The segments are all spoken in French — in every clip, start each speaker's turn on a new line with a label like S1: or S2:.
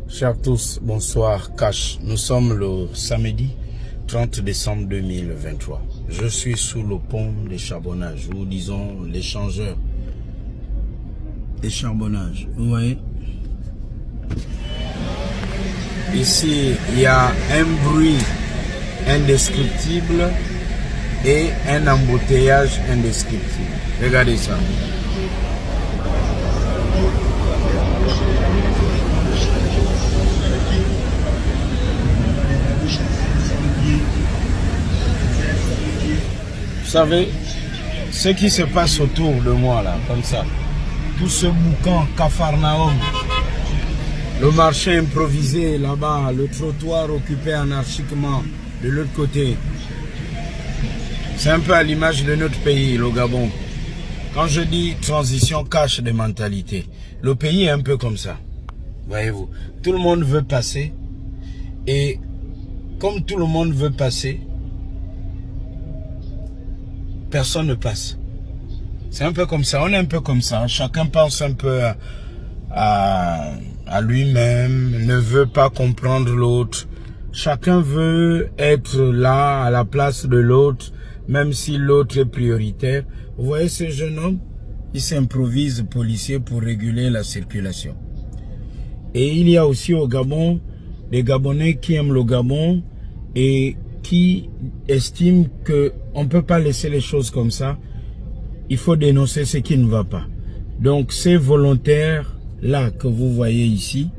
S1: Chers tous, bonsoir, Cash. Nous sommes le samedi 30 décembre 2023. Je suis sous le pont des charbonnages, ou disons l'échangeur des charbonnages. Vous voyez? Ici, il y a un bruit indescriptible et un embouteillage indescriptible. Regardez ça. Vous savez, ce qui se passe autour de moi là, comme ça, tout ce boucan Capharnaüm, le marché improvisé là-bas, le trottoir occupé anarchiquement de l'autre côté, c'est un peu à l'image de notre pays, le Gabon. Quand je dis transition cash de mentalité, le pays est un peu comme ça, voyez-vous. Tout le monde veut passer et comme tout le monde veut passer, personne ne passe. C'est un peu comme ça, on est un peu comme ça. Chacun pense un peu à lui-même, ne veut pas comprendre l'autre. Chacun veut être là, à la place de l'autre, même si l'autre est prioritaire. Vous voyez ce jeune homme? Il s'improvise policier pour réguler la circulation. Et il y a aussi au Gabon, des Gabonais qui aiment le Gabon et qui estiment qu'on ne peut pas laisser les choses comme ça. Il faut dénoncer ce qui ne va pas. Donc ces volontaires-là que vous voyez ici,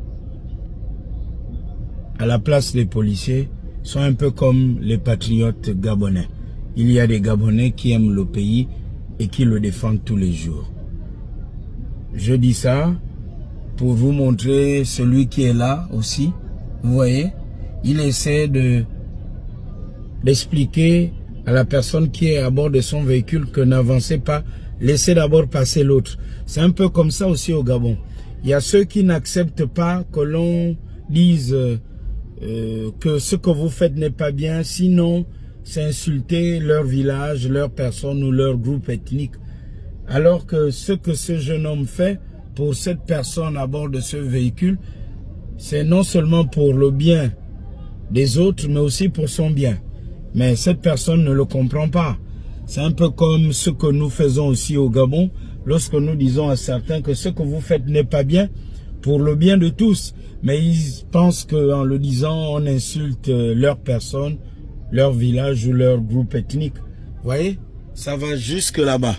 S1: à la place des policiers, sont un peu comme les patriotes gabonais. Il y a des Gabonais qui aiment le pays et qui le défendent tous les jours. Je dis ça pour vous montrer celui qui est là aussi. Vous voyez, il essaie d'expliquer à la personne qui est à bord de son véhicule que n'avancez pas, laissez d'abord passer l'autre. C'est un peu comme ça aussi au Gabon. Il y a ceux qui n'acceptent pas que l'on dise que ce que vous faites n'est pas bien, sinon c'est insulter leur village, leur personne ou leur groupe ethnique. Alors que ce jeune homme fait pour cette personne à bord de ce véhicule, c'est non seulement pour le bien des autres, mais aussi pour son bien. Mais cette personne ne le comprend pas. C'est un peu comme ce que nous faisons aussi au Gabon, lorsque nous disons à certains que ce que vous faites n'est pas bien, pour le bien de tous. Mais ils pensent qu'en le disant, on insulte leur personne, leur village ou leur groupe ethnique. Vous voyez, ça va jusque là-bas.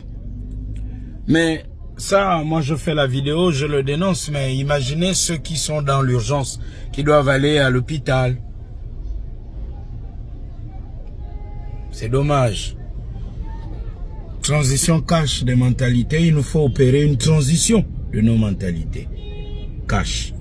S1: Mais ça, moi je fais la vidéo, je le dénonce, mais imaginez ceux qui sont dans l'urgence, qui doivent aller à l'hôpital. C'est dommage. Transition cash des mentalités, il nous faut opérer une transition de nos mentalités. Cash.